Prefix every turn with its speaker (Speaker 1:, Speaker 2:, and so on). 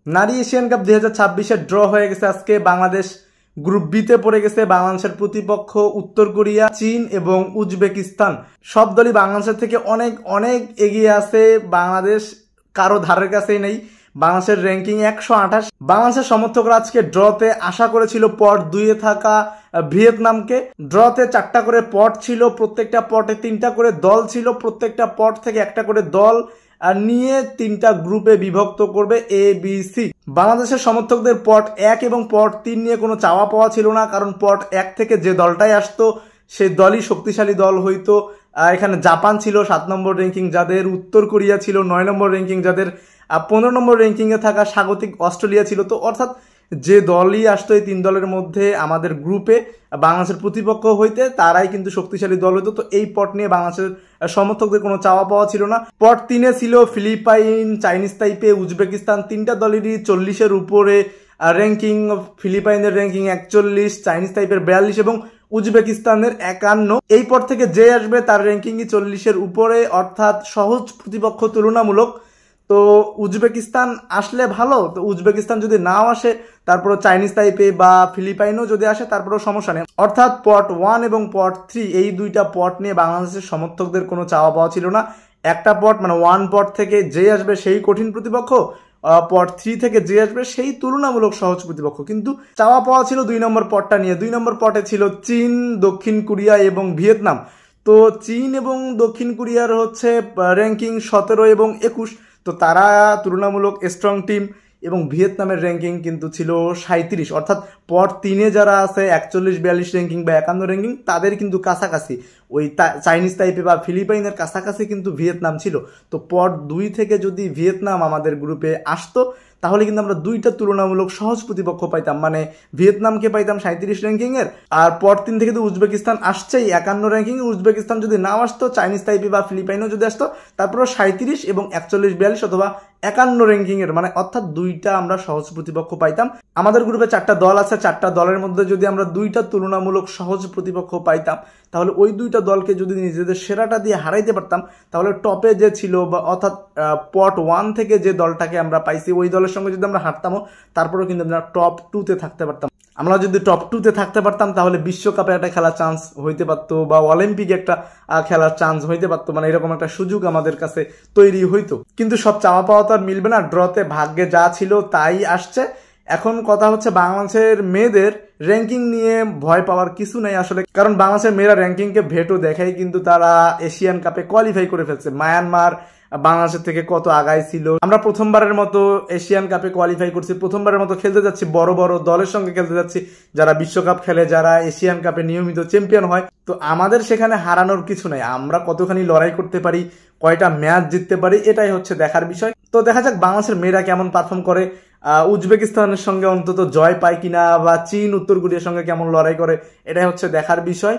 Speaker 1: নারী Asian cup 2026-এর draw হয়ে গেছে আজকে। বাংলাদেশ গ্রুপ বিতে পড়ে গেছে। বাংলাদেশের প্রতিপক্ষ উত্তর কোরিয়া, চীন এবং উজবেকিস্তান। সব দলই বাংলাদেশের থেকে অনেক অনেক এগিয়ে আছে। বাংলাদেশ কারো ধারের কাছেই নেই। বাংলাদেশের র্যাঙ্কিং 128। বাংলাদেশের সমর্থকরা আজকে ড্রতে আশা করেছিল পট 2-এ থাকা ভিয়েতনামকে। ড্রতে 4টা করে পট ছিল, প্রত্যেকটা পটে 3টা করে দল ছিল, প্রত্যেকটা পট থেকে একটা করে দল নিয়ে 3টা গ্রুপে বিভক্ত করবে এ বি সি। বাংলাদেশের সমর্থকদের পট 1 এবং পট 3 নিয়ে কোনো চাওয়া পাওয়া ছিল না, কারণ পট 1 থেকে যে দলটাই আসতো সেই দলই শক্তিশালী দল হইতো। এখানে জাপান ছিল 7 নম্বর র্যাঙ্কিং যাদের, উত্তর কোরিয়া ছিল 9 নম্বর র্যাঙ্কিং যাদের, 15 নম্বর র্যাঙ্কিংয়ে থাকা স্বাগতিক অস্ট্রেলিয়া ছিল। তো অর্থাৎ যে দলই আসতো এই 3 দলের মধ্যে আমাদের গ্রুপে বাংলাদেশের প্রতিপক্ষ হইতে তারাই কিন্তু শক্তিশালী দল হইতো। তো এই পট নিয়ে বাংলাদেশের সমর্থকদের কোনো চাওয়া পাওয়া ছিল না। পট 3-এ ছিল ফিলিপাইন, চাইনিজ তাইপে, উজবেকিস্তান। 3টা দলেরই 40-এর উপরে র্যাঙ্কিং। ফিলিপাইনের র্যাঙ্কিং 41, চাইনিজ তাইপের 42 এবং উজবেকিস্তানের 51। এই পট থেকে যে আসবে তার র্যাঙ্কিংই 40-এর উপরে, অর্থাৎ সহজ প্রতিপক্ষ তুলনামূলক। তো উজবেকিস্তান আসলে ভালো, তো উজবেকিস্তান যদি নাও আসে তারপরে চাইনিজ তাইপে বা ফিলিপাইনও যদি আসে তারপরেও সমস্যা নেই। অর্থাৎ পট 1 এবং পট 3 এই 2টা পট নিয়ে বাংলাদেশের সমর্থকদের কোনো চাওয়া পাওয়া ছিল না। একটা পট মানে 1 পট থেকে যে আসবে সেই কঠিন প্রতিপক্ষ, পট 3 থেকে যে আসবে সেই তুলনামূলক সহজ প্রতিপক্ষ। কিন্তু চাওয়া পাওয়া ছিল 2 নম্বর পটটা নিয়ে। 2 নম্বর পটে ছিল চীন, দক্ষিণ কোরিয়া এবং ভিয়েতনাম। তো চীন এবং দক্ষিণ কোরিয়ার হচ্ছে র্যাঙ্কিং 17 এবং 21। তো তারা তুলনামূলক স্ট্রং টিম। এবং ভিয়েতনামের র্যাঙ্কিং কিন্তু ছিল 37। অর্থাৎ পট 3-এ যারা আছে 41, 42 র্যাঙ্কিং বা 51 র্যাঙ্কিং তাদের কিন্তু কাছাকাছি ওই চাইনিজ তাইপে বা ফিলিপাইনের কাছাকাছি কিন্তু ভিয়েতনাম ছিল। তো পট 2 থেকে যদি ভিয়েতনাম আমাদের গ্রুপে আসতো তাহলে কিন্তু আমরা 2টা তুলনামূলক সহজ প্রতিপক্ষ পাইতাম। মানে ভিয়েতনামকে পাইতাম 37 র্যাঙ্কিংয়ের, আর পট 3 থেকে তো উজবেকিস্তান আসছেই 51 র্যাঙ্কিং। উজবেকিস্তান যদি নাও আসতো, চাইনিজ তাইপে বা ফিলিপাইনও যদি আসতো, তারপরে 37 এবং 41, 42 অথবা 51 র্যাঙ্কিংয়ের, মানে অর্থাৎ 2টা আমরা সহজ প্রতিপক্ষ পাইতাম। আমাদের গ্রুপে 4টা দল আছে, 4টা দলের মধ্যে যদি আমরা 2টা তুলনামূলক সহজ প্রতিপক্ষ পাইতাম তাহলে ওই 2টা দলকে যদি নিজেদের সেরাটা দিয়ে হারাইতে পারতাম তাহলে টপে যে ছিল বা অর্থাৎ পট 1 থেকে যে দলটাকে আমরা পাইছি ওই দলের সঙ্গে যদি আমরা হারতামও তারপরেও কিন্তু আমরা টপ 2-তে থাকতে পারতাম। আমরা যদি টপ 2-তে থাকতে পারতাম তাহলে বিশ্বকাপে একটা খেলার চান্স হইতে পারতো বা অলিম্পিকে একটা খেলার চান্স হইতে পারতো, মানে এরকম একটা সুযোগ আমাদের কাছে তৈরি হইতো। কিন্তু সব চাওয়া পাওয়া তো আর মিলবে না। ড্রতে ভাগ্যে যা ছিল তাই আসছে। এখন কথা হচ্ছে বাংলাদেশের মেয়েদের র্যাঙ্কিং নিয়ে ভয় পাওয়ার কিছু নাই আসলে, কারণ বাংলাদেশের মেয়েরা র্যাঙ্কিংকে ভেটো দেখাই কিন্তু তারা এশিয়ান কাপে কোয়ালিফাই করে ফেলছে। মায়ানমার বাংলাদেশের থেকে কত আগায় ছিল। আমরা প্রথমবারের মতো এশিয়ান কাপে কোয়ালিফাই করছি, প্রথমবারের মতো খেলতে যাচ্ছি, বড় বড় দলের সঙ্গে খেলতে যাচ্ছি যারা বিশ্বকাপ খেলে, যারা এশিয়ান কাপে নিয়মিত চ্যাম্পিয়ন হয়। তো আমাদের সেখানে হারানোর কিছু নাই। আমরা কতখানি লড়াই করতে পারি, কয়টা ম্যাচ জিততে পারি, এটাই হচ্ছে দেখার বিষয়। তো দেখা যাক বাংলাদেশের মেয়েরা কেমন পারফর্ম করে, উজবেকিস্তানের সঙ্গে অন্তত জয় পায় কিনা, বা চীন, উত্তর কোরিয়ার সঙ্গে কেমন লড়াই করে, এটাই হচ্ছে দেখার বিষয়।